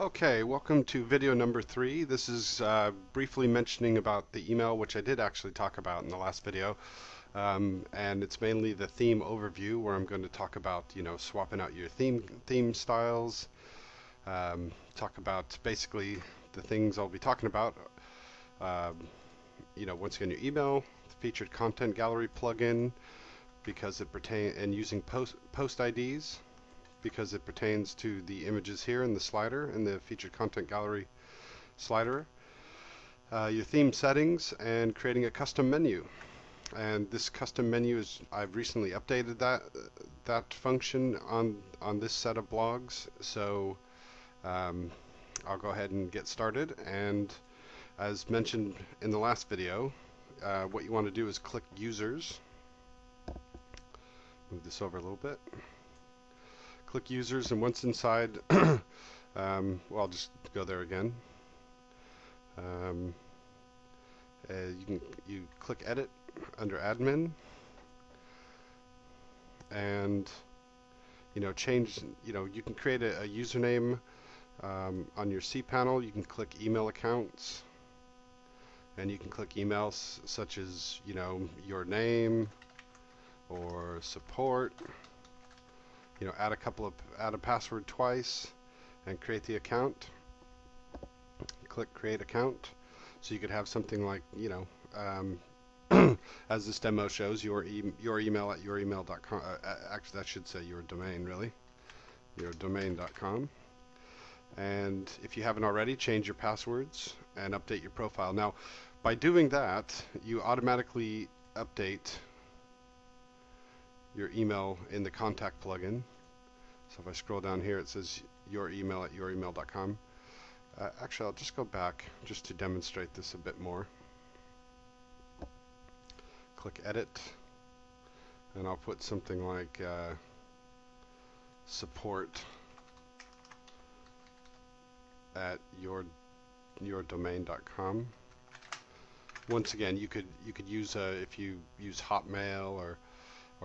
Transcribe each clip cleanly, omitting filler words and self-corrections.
Okay, welcome to video number 3. This is briefly mentioning about the email, which I did actually talk about in the last video. And it's mainly the theme overview where I'm going to talk about, swapping out your theme styles, talk about basically the things I'll be talking about. Um, Once again, your email, the featured content gallery plugin because it pertains, and using post IDs because it pertains to the images here in the slider, in the featured content gallery slider, your theme settings, and creating a custom menu. And this custom menu is, I've recently updated that function on this set of blogs, so I'll go ahead and get started. And as mentioned in the last video, what you want to do is click users. Move this over a little bit. Click users, and once inside, well, I'll just go there again. You click edit under admin, and change. You can create a username on your cPanel. You can click email accounts, and you can click emails such as your name or support. Add a password twice and create the account. Click create account. So you could have something like, as this demo shows, your email at youremail.com. Actually, that should say your domain, really. Yourdomain.com. And if you haven't already, change your passwords and update your profile. Now, by doing that, you automatically update your email in the contact plugin. So if I scroll down here, it says your email at youremail.com. Actually, I'll just go back just to demonstrate this a bit more. Click edit, and I'll put something like support at yourdomain.com. Once again, you could use if you use Hotmail or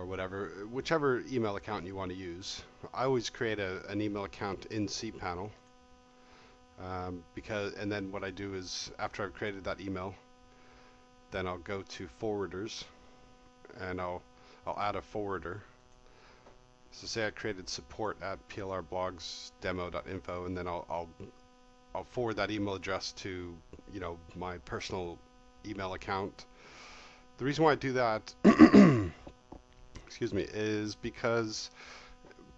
whatever, whichever email account you want to use. I always create an email account in cPanel, and then what I do is, after I've created that email, then I'll go to forwarders, and I'll add a forwarder. So say I created support at plrblogsdemo.info, and then I'll forward that email address to my personal email account. The reason why I do that excuse me, is because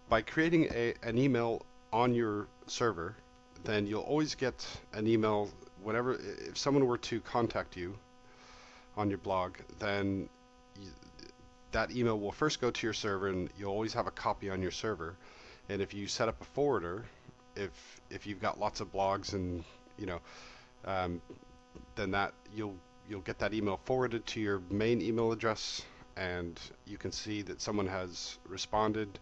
by creating an email on your server, then you'll always get an email whenever, if someone were to contact you on your blog, then that email will first go to your server, and you'll always have a copy on your server. And if you set up a forwarder, if you've got lots of blogs, and then that you'll get that email forwarded to your main email address, and you can see that someone has responded.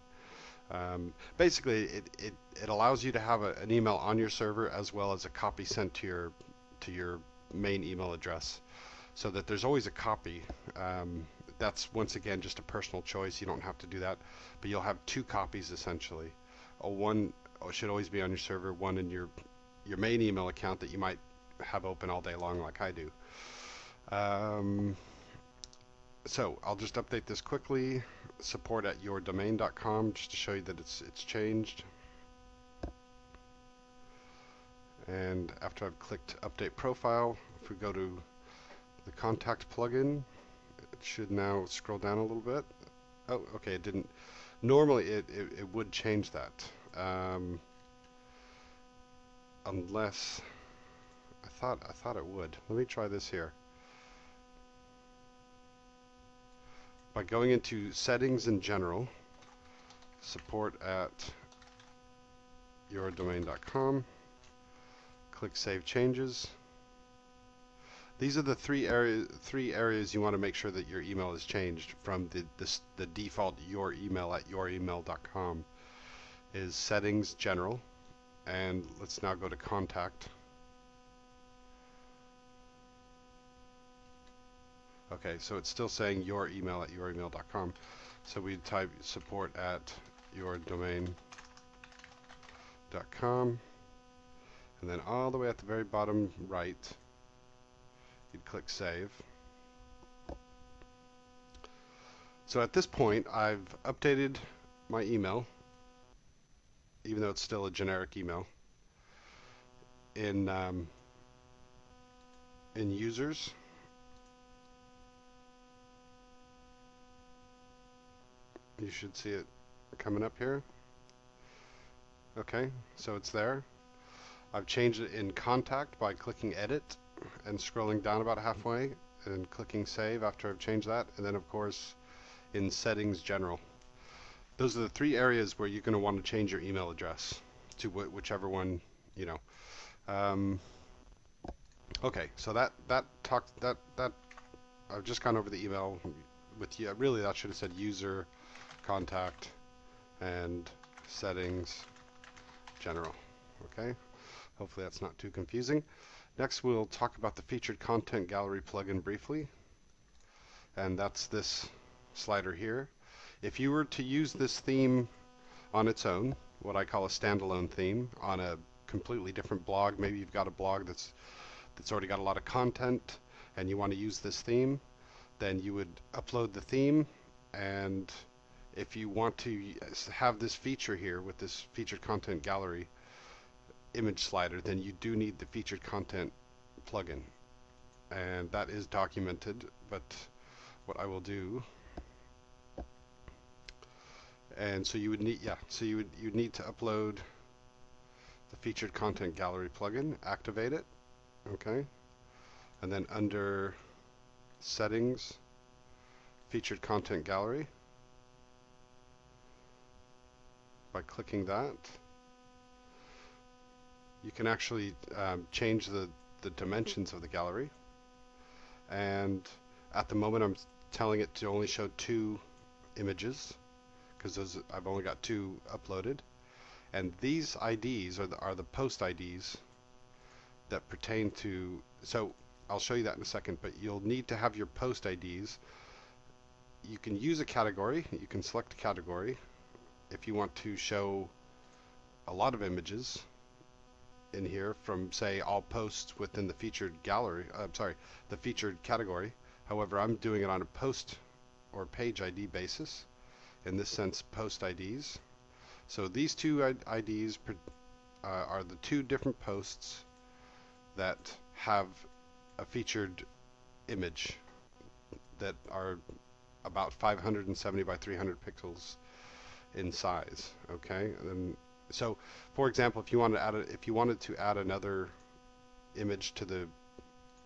Basically, it allows you to have an email on your server as well as a copy sent to your main email address, so that there's always a copy. That's once again just a personal choice. You don't have to do that, but you'll have two copies essentially. One should always be on your server, one in your main email account that you might have open all day long like I do. So I'll just update this quickly. Support at yourdomain.com, just to show you that it's changed. And after I've clicked update profile, if we go to the contact plugin, it should now scroll down a little bit. Oh, okay, it didn't. Normally it would change that, unless I thought it would. Let me try this here. By going into settings in general, support at yourdomain.com, click save changes. These are the three areas you want to make sure that your email is changed from the default your email at youremail.com is settings general. And let's now go to contact. Okay, so it's still saying your email at youremail.com. So we type support at yourdomain.com. and then all the way at the very bottom right, you'd click Save. So at this point, I've updated my email, even though it's still a generic email, in users. You should see it coming up here. Okay, so it's there. I've changed it in contact by clicking edit and scrolling down about halfway and clicking save after I've changed that, and then of course in settings general. Those are the three areas where you're going to want to change your email address to whichever one, you know. Okay, so that I've just gone over the email with you. Really, that should have said user, contact, and settings general. Okay, hopefully that's not too confusing. Next, we'll talk about the featured content gallery plugin briefly, and that's this slider here. If you were to use this theme on its own, what I call a standalone theme, on a completely different blog, maybe you've got a blog that's already got a lot of content and you want to use this theme, then you would upload the theme, and if you want to have this feature here with this featured content gallery image slider, then you do need the featured content plugin, and that is documented. But what I will do, and so you would need, you'd need to upload the featured content gallery plugin, activate it, okay, and then under settings, featured content gallery, by clicking that, you can actually change the dimensions of the gallery, and at the moment I'm telling it to only show 2 images because I've only got 2 uploaded, and these IDs are the post IDs that pertain to, so I'll show you that in a second, but you'll need to have your post IDs. You can use a category, you can select a category if you want to show a lot of images in here from, say, all posts within the featured gallery, the featured category. However, I'm doing it on a post or page ID basis, in this sense post IDs. So these 2 IDs are the 2 different posts that have a featured image that are about 570 by 300 pixels in size. Okay, and so for example, if you wanted to add another image to the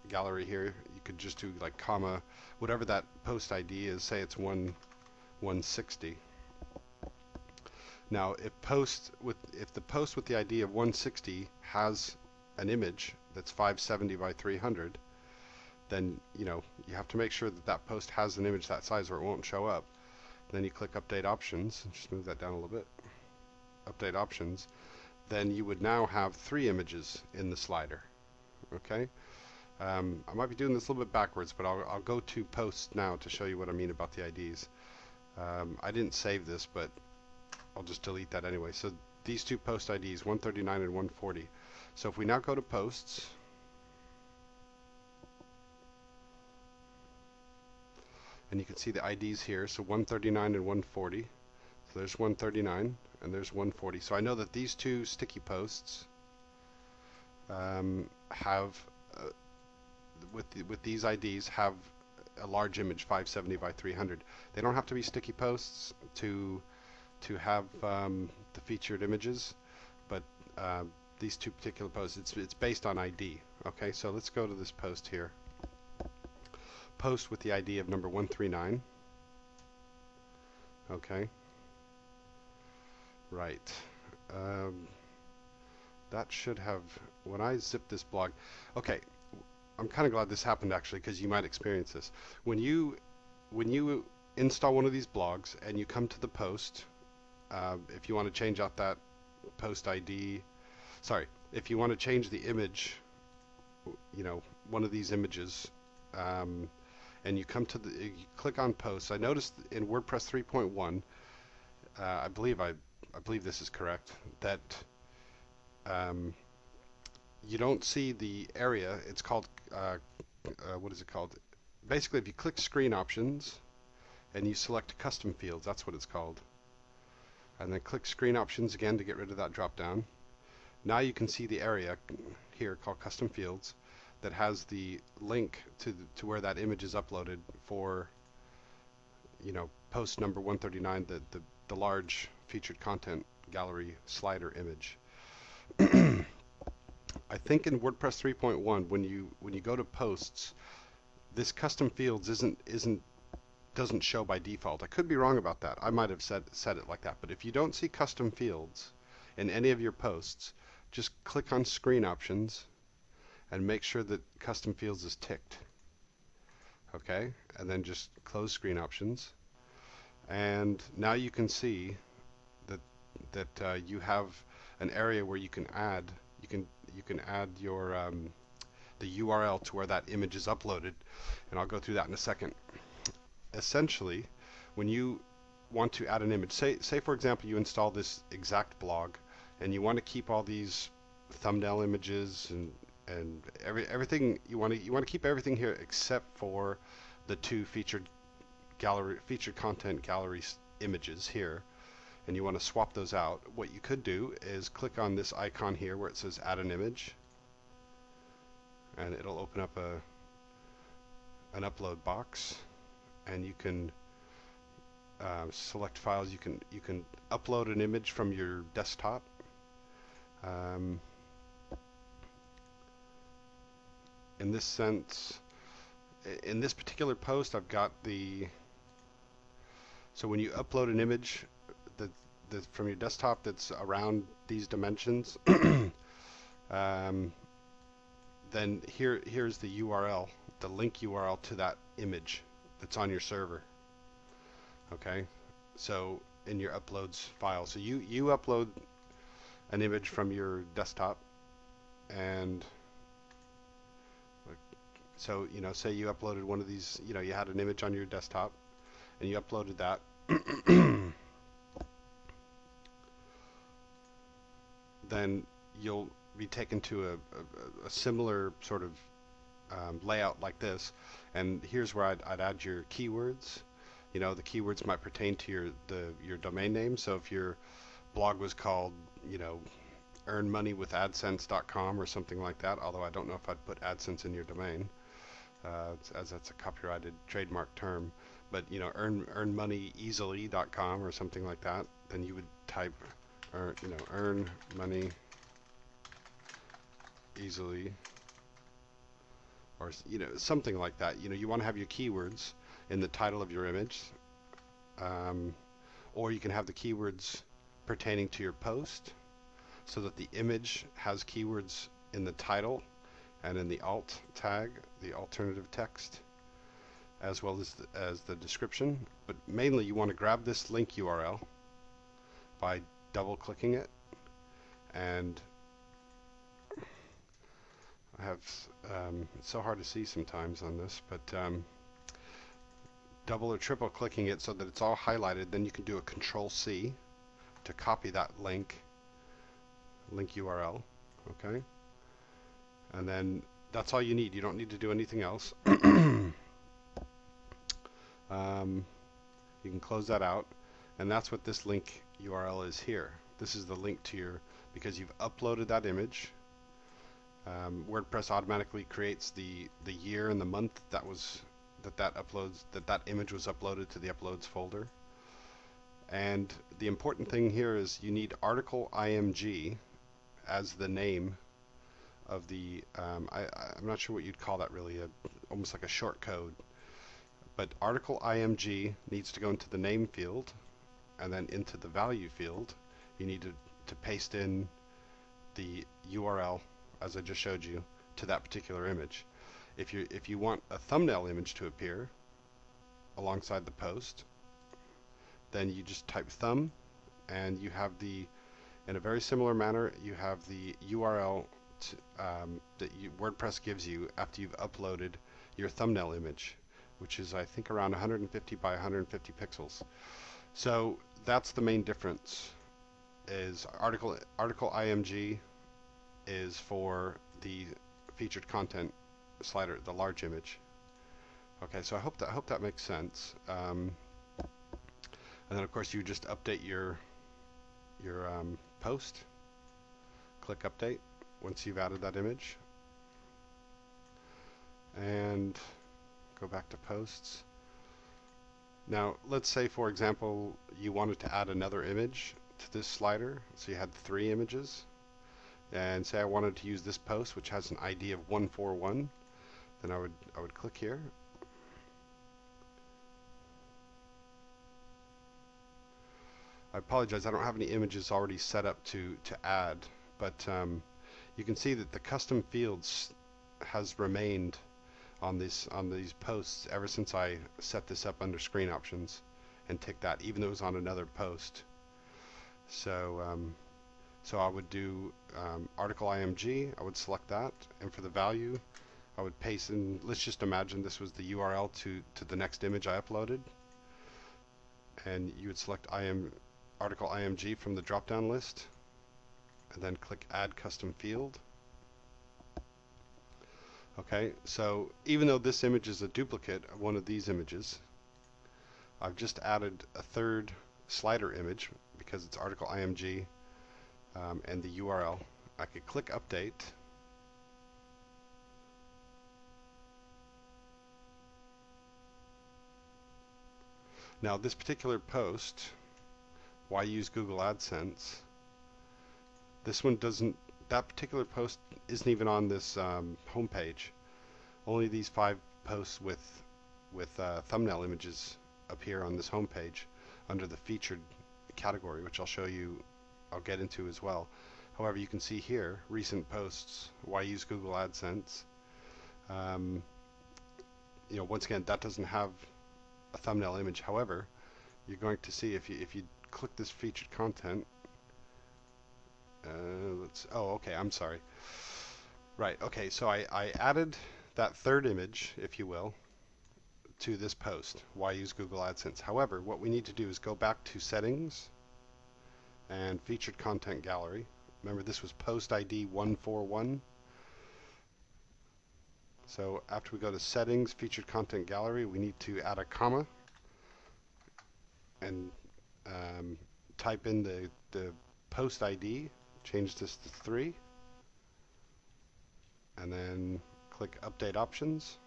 gallery here, you could just do like comma whatever that post ID is. Say it's 160. Now if the post with the ID of 160 has an image that's 570 by 300, then you have to make sure that that post has an image that size or it won't show up. Then you click update options, just move that down a little bit, update options, then you would now have 3 images in the slider. Okay, I might be doing this a little bit backwards, but I'll go to posts now to show you what I mean about the IDs. I didn't save this, but I'll just delete that anyway. So these 2 post IDs, 139 and 140. So if we now go to posts, and you can see the IDs here, so 139 and 140. So there's 139 and there's 140. So I know that these 2 sticky posts have, with these IDs, have a large image, 570 by 300. They don't have to be sticky posts to have the featured images, but these 2 particular posts, it's based on ID. Okay, so let's go to this post here. Post with the ID of number 139. Okay. Right. That should have, when I zip this blog, okay, I'm kind of glad this happened actually, because you might experience this. When you install one of these blogs and you come to the post, if you want to change out that post ID, if you want to change the image, one of these images, and you come to you click on posts. I noticed in WordPress 3.1, I believe this is correct, that you don't see the area. It's called, what is it called? Basically, if you click Screen Options and you select Custom Fields, that's what it's called. And then click Screen Options again to get rid of that drop down. Now you can see the area here called Custom Fields that has the link to where that image is uploaded for, you know, post number 139, the large featured content gallery slider image. I think in WordPress 3.1, when you go to posts, this custom fields doesn't show by default. I could be wrong about that. I might have said it like that. But if you don't see custom fields in any of your posts, just click on Screen Options and make sure that custom fields is ticked. Okay, and then just close Screen Options, and now you can see that you have an area where you can add your the URL to where that image is uploaded, and I'll go through that in a second. Essentially, when you want to add an image, say for example you install this exact blog and you want to keep all these thumbnail images and everything, you want to keep everything here except for the two featured content gallery images here, and you want to swap those out. What you could do is click on this icon here where it says add an image, and it'll open up an upload box, and you can select files. You can upload an image from your desktop. In this sense, in this particular post, I've got so when you upload an image from your desktop that's around these dimensions, then here's the URL, the link URL to that image that's on your server. Okay, so in your uploads file, so you upload an image from your desktop, and so, you know, say you uploaded one of these, you know, you had an image on your desktop and you uploaded that. Then you'll be taken to a similar sort of layout like this, and here's where I'd add your keywords. You know, the keywords might pertain to your domain name. So if your blog was called, you know, earnmoneywithadsense.com or something like that, although I don't know if I'd put AdSense in your domain, as that's a copyrighted trademark term, but you know, earnmoneyeasily.com or something like that, then you would type, you know, earn money easily, or you know, something like that. You know, you want to have your keywords in the title of your image, or you can have the keywords pertaining to your post, so that the image has keywords in the title and in the alt tag, the alternative text, as well as the description. But mainly you want to grab this link URL by double clicking it, and I have it's so hard to see sometimes on this, but double or triple clicking it so that it's all highlighted. Then you can do a Control-C to copy that link URL. Okay, and then that's all you need. You don't need to do anything else. You can close that out, and that's what this link URL is here. This is the link to your, because you've uploaded that image. WordPress automatically creates the year and the month that image was uploaded to the uploads folder. And the important thing here is you need article IMG as the name of the, I'm not sure what you'd call that really, almost like a short code. But article IMG needs to go into the name field, and then into the value field you need to paste in the URL, as I just showed you, to that particular image. If you want a thumbnail image to appear alongside the post, then you just type thumb, and you have in a very similar manner, you have the URL that WordPress gives you after you've uploaded your thumbnail image, which is I think around 150 by 150 pixels. So that's the main difference. Is article IMG is for the featured content slider, the large image. Okay, so I hope that makes sense. And then of course you just update your post. Click update once you've added that image, and go back to posts. Now let's say, for example, you wanted to add another image to this slider, so you had 3 images, and say I wanted to use this post which has an ID of 141, then I would click here. I apologize, I don't have any images already set up to add, but you can see that the custom fields has remained on these posts ever since I set this up under screen options and tick that, even though it was on another post. So so I would do article IMG, I would select that, and for the value I would paste in, let's just imagine this was the URL to the next image I uploaded, and you would select article IMG from the drop down list and then click add custom field. Okay, so even though this image is a duplicate of one of these images, I've just added a third slider image because it's article IMG and the URL. I could click update. Now this particular post, why use Google AdSense, this one doesn't, that particular post isn't even on this home page. Only these 5 posts with thumbnail images appear on this home page under the featured category, which I'll get into as well. However, you can see here recent posts, why use Google AdSense. You know, once again, that doesn't have a thumbnail image. However, you're going to see if you click this featured content, okay, I'm sorry. Right, okay, so I added that third image, if you will, to this post, why use Google AdSense. However, what we need to do is go back to settings and featured content gallery. Remember, this was post ID 141. So after we go to settings, featured content gallery, we need to add a comma and type in the post ID, change this to 3, and then click update options.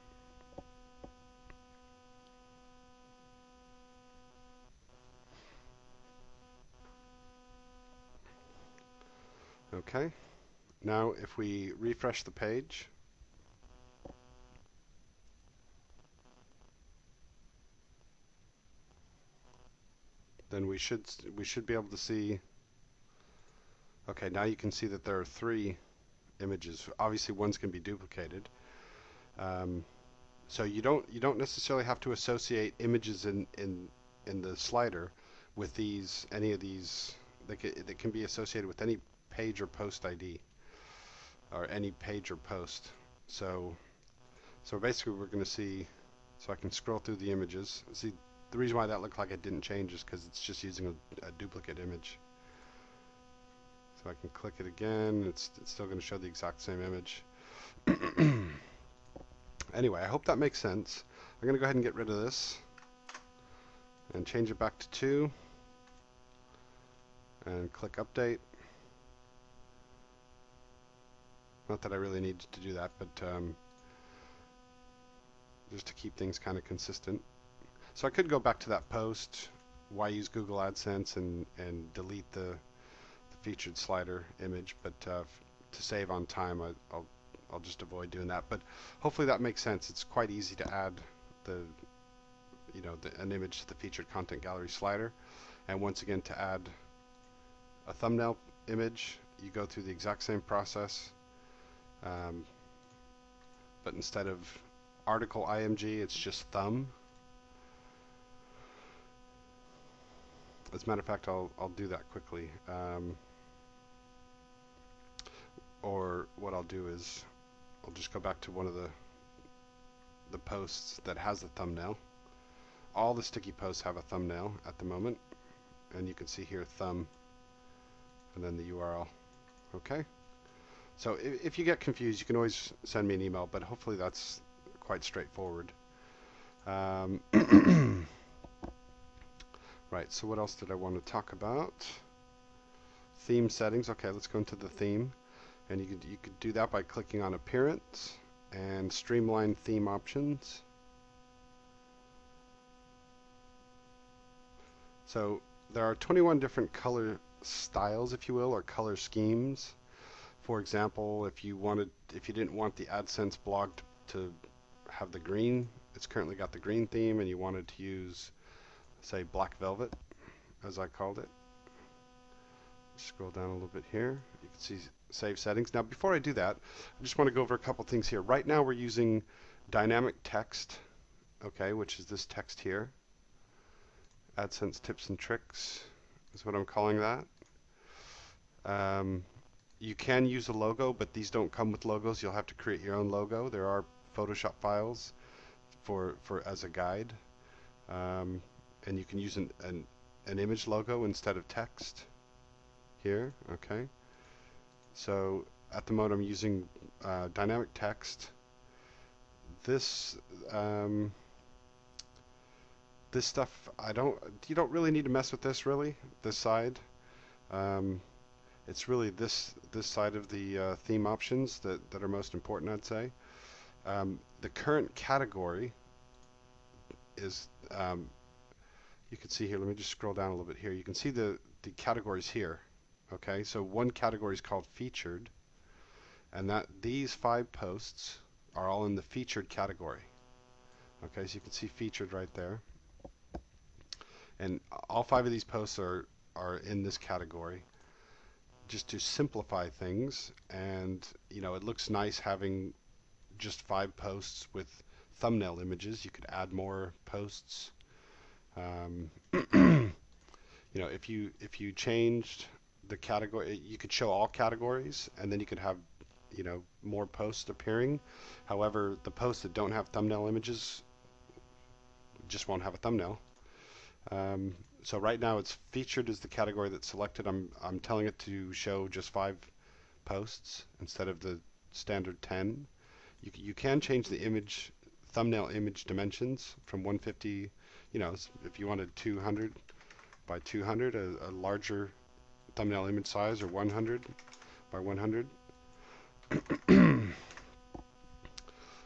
Okay, now if we refresh the page, then we should be able to see. Okay, now you can see that there are 3 images. Obviously, one's going to be duplicated. So you don't necessarily have to associate images in the slider with any of these. That can be associated with any page or post ID, or any page or post. So basically, we're going to see. So I can scroll through the images. See, the reason why that looked like it didn't change is because it's just using a duplicate image. So I can click it again. It's still going to show the exact same image. Anyway, I hope that makes sense. I'm going to go ahead and get rid of this and change it back to 2 and click update. Not that I really need to do that, but just to keep things kind of consistent. So I could go back to that post, why use Google AdSense, and delete the featured slider image, but to save on time, I'll just avoid doing that. But hopefully that makes sense. It's quite easy to add an image to the featured content gallery slider, and once again, to add a thumbnail image, you go through the exact same process, but instead of article IMG, it's just thumb. As a matter of fact, I'll do that quickly. Or what I'll do is I'll just go back to one of the posts that has a thumbnail. All the sticky posts have a thumbnail at the moment, and you can see here thumb and then the URL. Okay, So if you get confused, you can always send me an email, but hopefully that's quite straightforward. Um, right, so what else did I want to talk about? Theme settings. Okay, let's go into the theme. And you could do that by clicking on Appearance and Streamline Theme Options. So there are 21 different color styles, if you will, or color schemes. For example, if you didn't want the AdSense blog to have the green, it's currently got the green theme, and you wanted to use, say, Black Velvet, as I called it. Scroll down a little bit here. You can see Save Settings. Now, before I do that, I just want to go over a couple things here. Right now, we're using dynamic text, okay, which is this text here. AdSense Tips and Tricks is what I'm calling that. You can use a logo, but these don't come with logos. You'll have to create your own logo. There are Photoshop files for as a guide, and you can use an image logo instead of text here. Okay, so at the moment I'm using dynamic text. This this stuff you don't really need to mess with this really. This side. It's really this side of the theme options that are most important, I'd say. The current category is, you can see here, let me just scroll down a little bit here. You can see the categories here. Okay, so one category is called Featured, and these 5 posts are all in the Featured category. Okay, so you can see Featured right there. And all 5 of these posts are in this category. Just to simplify things, and it looks nice having just 5 posts with thumbnail images. You could add more posts. If you changed the category, you could show all categories, and then you could have more posts appearing. However, the posts that don't have thumbnail images just won't have a thumbnail. So right now it's Featured is the category that's selected. I'm telling it to show just 5 posts instead of the standard 10. You can change the thumbnail image dimensions from 150, if you wanted 200 by 200, a larger thumbnail image size, or 100 by 100.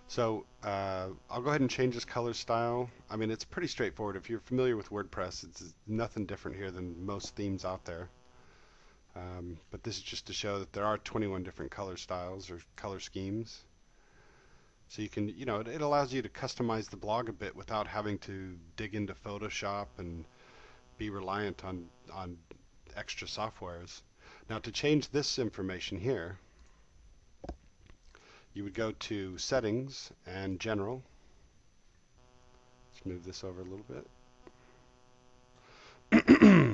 So I'll go ahead and change this color style. I mean, it's pretty straightforward. If you're familiar with WordPress, it's nothing different here than most themes out there. But this is just to show that there are 21 different color styles or color schemes. So you can, it allows you to customize the blog a bit without having to dig into Photoshop and be reliant on extra softwares. Now, to change this information here, you would go to Settings and General. Let's move this over a little bit.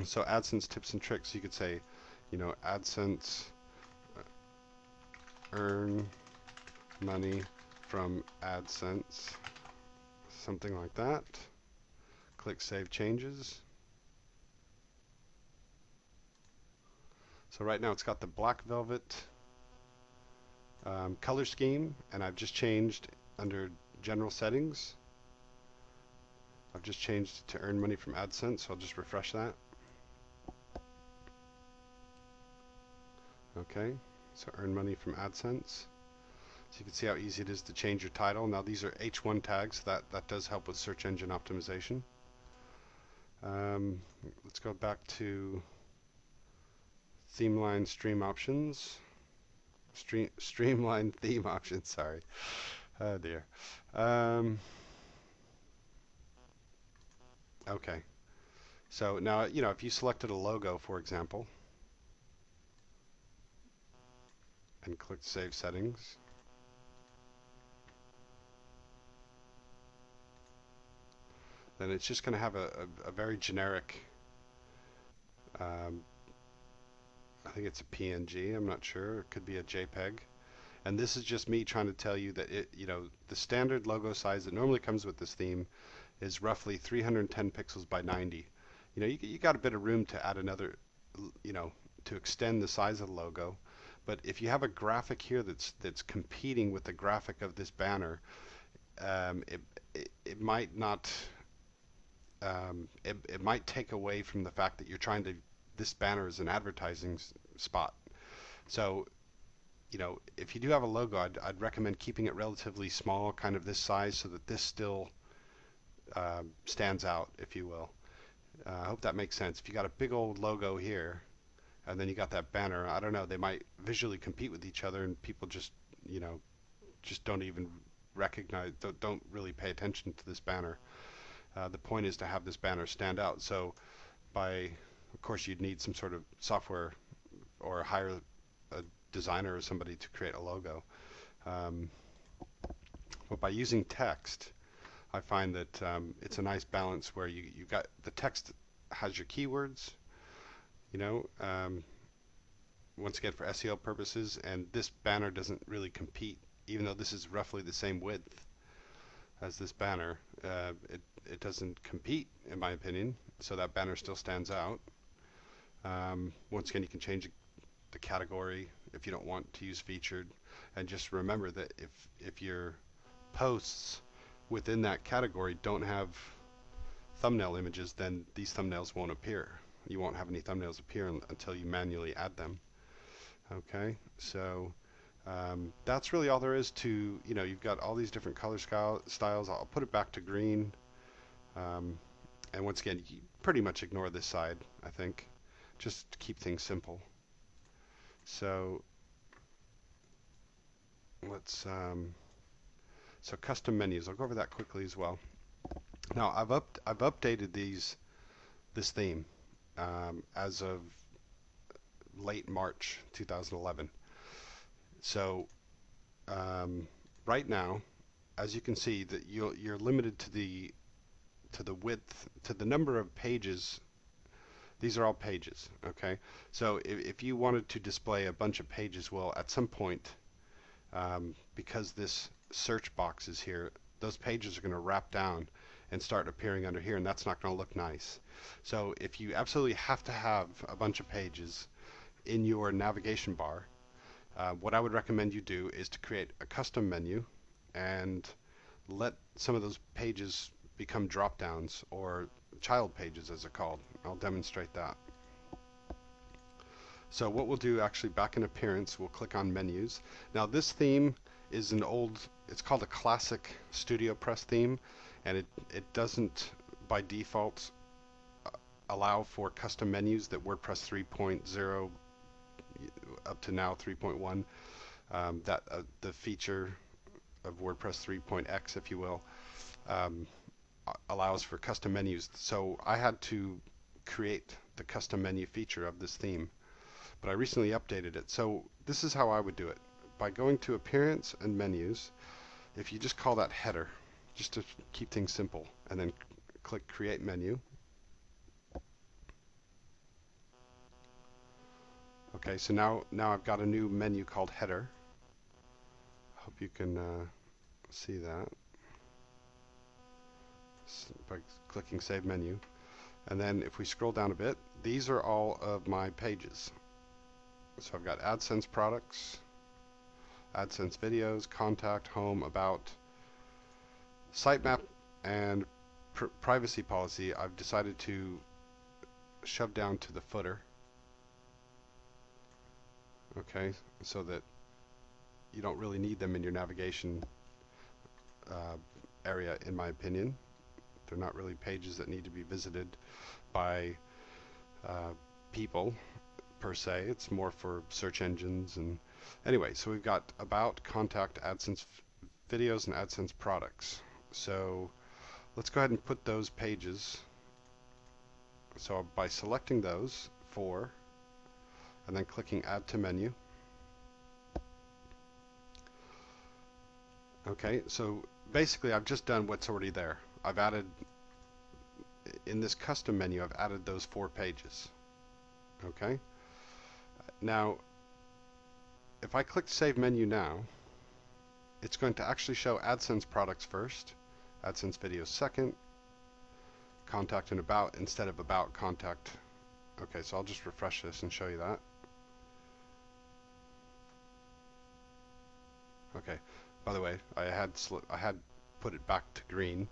So AdSense Tips and Tricks, you could say, AdSense earn money from AdSense, something like that. Click Save Changes. So right now it's got the Black Velvet color scheme, and I've just changed under General Settings. I've just changed it to earn money from AdSense, so I'll just refresh that. Okay, so earn money from AdSense. So you can see how easy it is to change your title. Now these are H1 tags, that does help with search engine optimization. Let's go back to Themeline Stream Options. Streamline theme options, sorry. Oh dear. Okay. So now, if you selected a logo, for example, and clicked Save Settings, then it's just going to have a very generic, I think it's a PNG, I'm not sure, it could be a JPEG. And this is just me trying to tell you that the standard logo size that normally comes with this theme is roughly 310 pixels by 90. You got a bit of room to add another, to extend the size of the logo, But if you have a graphic here that's competing with the graphic of this banner, um, it, it might not it might take away from the fact that you're trying to, this banner is an advertising spot. So, you know, if you do have a logo, I'd recommend keeping it relatively small, kind of this size, so that this still stands out, if you will. I hope that makes sense. If you got a big old logo here, and then you got that banner, I don't know, they might visually compete with each other, and people just, you know, just don't even recognize, don't really pay attention to this banner. The point is to have this banner stand out. So of course, you'd need some sort of software or hire a designer or somebody to create a logo. Um, but by using text, I find that it's a nice balance where you got the text has your keywords, you know, once again for SEO purposes, and this banner doesn't really compete, even though this is roughly the same width as this banner. It doesn't compete, in my opinion, so that banner still stands out. Once again, you can change the category if you don't want to use featured, and just remember that if your posts within that category don't have thumbnail images, then these thumbnails won't appear. You won't have any thumbnails appear until you manually add them. Okay, so that's really all there is to, you know, you've got all these different color styles. I'll put it back to green. And once again, you pretty much ignore this side, I think, just to keep things simple. So let's, so custom menus, I'll go over that quickly as well. Now I've updated this theme as of late March 2011. So right now, as you can see, that you're limited to the width, to the number of pages. These are all pages, okay? So if you wanted to display a bunch of pages, well, at some point, because this search box is here, those pages are going to wrap down and start appearing under here, and that's not going to look nice. So if you absolutely have to have a bunch of pages in your navigation bar, what I would recommend you do is to create a custom menu and let some of those pages become drop downs, or child pages as they're called. I'll demonstrate that. So what we'll do, actually, back in appearance, we'll click on menus. Now this theme is an old, it's called a classic StudioPress theme, and it doesn't by default allow for custom menus that WordPress 3.0 up to now 3.1 the feature of WordPress 3.x, if you will, allows for custom menus. So I had to create the custom menu feature of this theme, but I recently updated it. So this is how I would do it. By going to appearance and menus, if you just call that header, just to keep things simple, and then click create menu. Okay, so now I've got a new menu called header. Hope you can see that by clicking save menu. And then if we scroll down a bit, these are all of my pages. So I've got AdSense products, AdSense videos, contact, home, about, sitemap, and privacy policy. I've decided to shove down to the footer. Okay, so that you don't really need them in your navigation area, in my opinion. They're not really pages that need to be visited by people per se. It's more for search engines. And anyway, so we've got about, contact, AdSense videos, and AdSense products. So let's go ahead and put those pages. So by selecting those four and then clicking add to menu. Okay, so basically I've just done what's already there. I've added, in this custom menu, I've added those 4 pages. Okay, now if I click save menu now, it's going to actually show AdSense products first, AdSense videos second, contact and about instead of about, contact. Okay, so I'll just refresh this and show you that. Okay. By the way, I had put it back to green.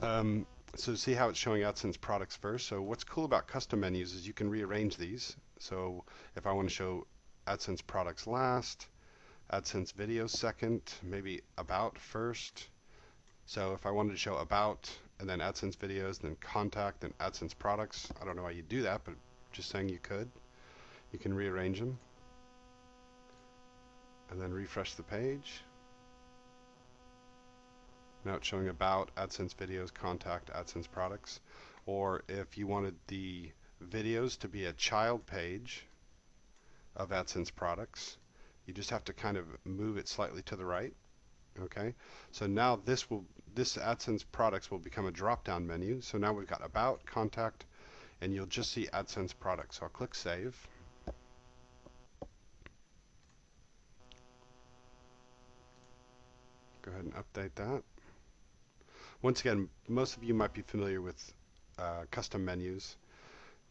Um, so see how it's showing AdSense products first. So what's cool about custom menus is you can rearrange these. So if I want to show AdSense products last, AdSense videos second, maybe about first. So if I wanted to show about and then AdSense videos, then contact, then AdSense products, I don't know how you do that, but just saying you could. You can rearrange them and then refresh the page. Now it's showing about AdSense videos, contact, AdSense products. Or if you wanted the videos to be a child page of AdSense products, you just have to kind of move it slightly to the right. Okay, so now this AdSense products will become a drop-down menu. So now we've got about, contact, and you'll just see AdSense products. So I'll click save. Go ahead and update that. Once again, most of you might be familiar with custom menus,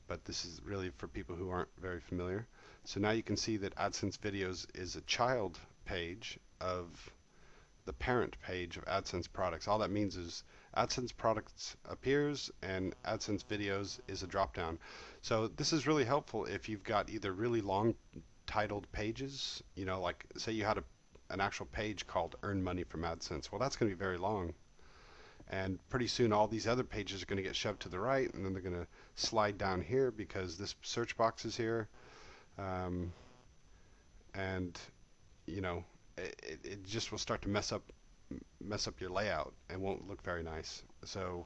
but this is really for people who aren't very familiar. So now you can see that AdSense videos is a child page of the parent page of AdSense products. All that means is AdSense products appears and AdSense videos is a drop-down. So this is really helpful if you've got either really long titled pages, you know, like say you had an actual page called Earn Money from AdSense. Well, that's going to be very long. And pretty soon all these other pages are going to get shoved to the right, and then they're going to slide down here because this search box is here. And you know, it just will start to mess up your layout and won't look very nice. So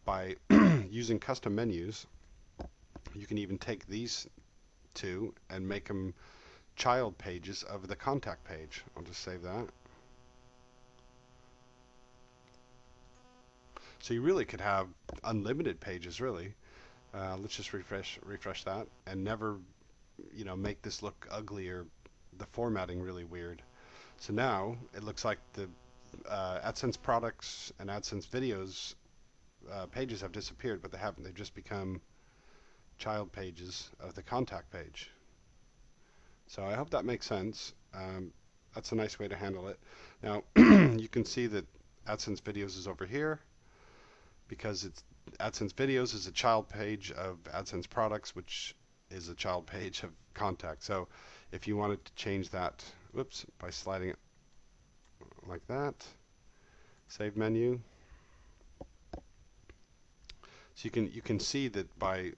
by using custom menus, you can even take these two and make them child pages of the contact page. I'll just save that. So you really could have unlimited pages, really. Let's just refresh that and never, you know, make this look ugly or the formatting really weird. So now it looks like the AdSense products and AdSense videos pages have disappeared, but they haven't. They've just become child pages of the contact page. So I hope that makes sense. That's a nice way to handle it. Now you can see that AdSense videos is over here because it's AdSense videos is a child page of AdSense products, which is a child page of contact. So if you wanted to change that, whoops, by sliding it like that, save menu. So you can see that by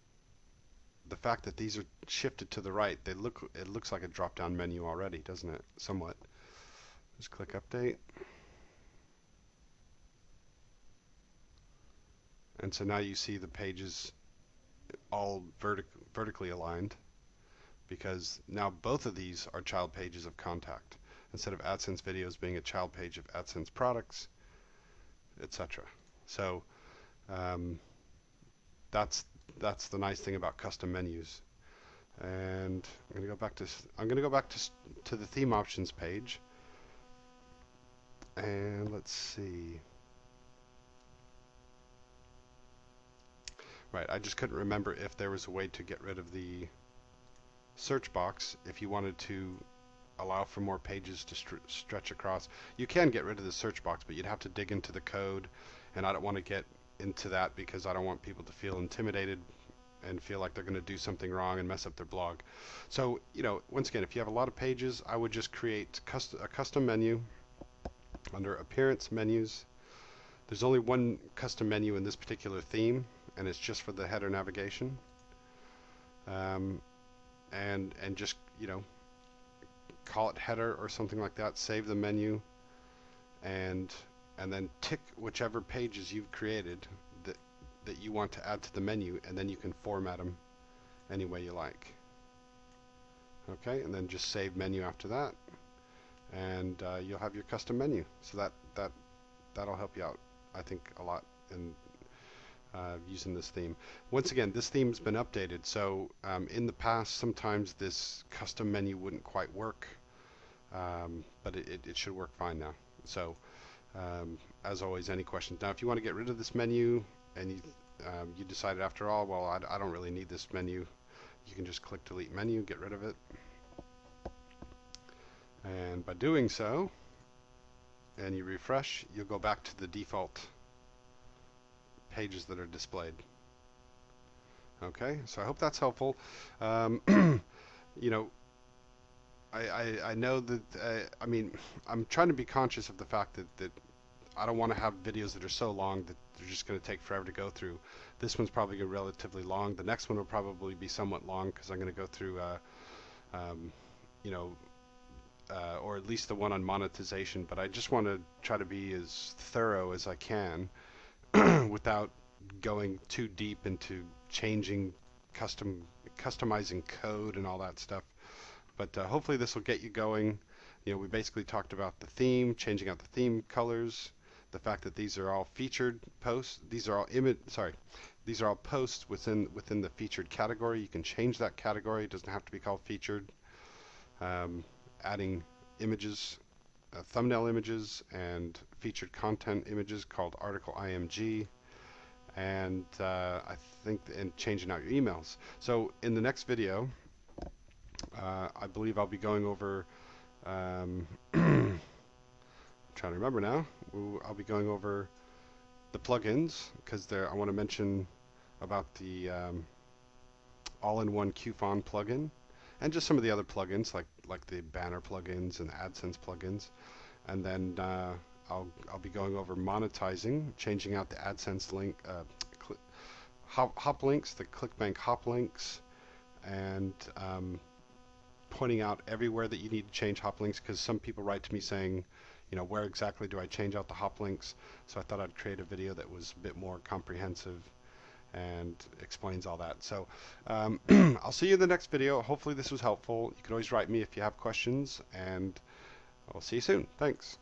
the fact that these are shifted to the right, it looks like a drop-down menu already, doesn't it? Somewhat. Just click update. And so now you see the pages all vertically aligned, because now both of these are child pages of contact instead of AdSense videos being a child page of AdSense products, etc. So that's the nice thing about custom menus. And I'm going to go back to the theme options page, and let's see. Right, I just couldn't remember if there was a way to get rid of the search box if you wanted to allow for more pages to stretch across. You can get rid of the search box, but you'd have to dig into the code, and I don't want to get into that because I don't want people to feel intimidated and feel like they're going to do something wrong and mess up their blog. So, you know, once again, if you have a lot of pages, I would just create a custom menu under Appearance Menus. There's only one custom menu in this particular theme, and it's just for the header navigation. And just, you know, call it header or something like that. Save the menu, and then tick whichever pages you've created that you want to add to the menu, and then you can format them any way you like. Okay, and then just save menu after that, and you'll have your custom menu. So that'll help you out, I think, a lot in using this theme. Once again, this theme's been updated, so in the past sometimes this custom menu wouldn't quite work, but it should work fine now. So as always, any questions? Now if you want to get rid of this menu and you decided after all, well, I don't really need this menu, you can just click delete menu, get rid of it, and by doing so and you refresh, you'll go back to the default pages that are displayed. Okay, so I hope that's helpful. Um, you know, I know that, I mean, I'm trying to be conscious of the fact that I don't want to have videos that are so long that they're just going to take forever to go through. This one's probably relatively long. The next one will probably be somewhat long because I'm going to go through, um, you know, or at least the one on monetization. But I just want to try to be as thorough as I can without going too deep into changing customizing code and all that stuff. But hopefully this will get you going. You know, we basically talked about the theme, changing out the theme colors, the fact that these are all featured posts. These are all these are all posts within the featured category. You can change that category. It doesn't have to be called featured. Adding images, thumbnail images, and featured content images called article IMG. And I think, and changing out your emails. So in the next video, I believe I'll be going over, I'm trying to remember now, I'll be going over the plugins, because I want to mention about the all-in-one QFont plugin, and just some of the other plugins like the banner plugins and AdSense plugins. And then I'll be going over monetizing, changing out the AdSense link, hop links, the ClickBank hop links, and pointing out everywhere that you need to change hop links, because some people write to me saying, you know, where exactly do I change out the hop links? So I thought I'd create a video that was a bit more comprehensive and explains all that. So I'll see you in the next video. Hopefully this was helpful. You can always write me if you have questions, and I'll see you soon. Thanks.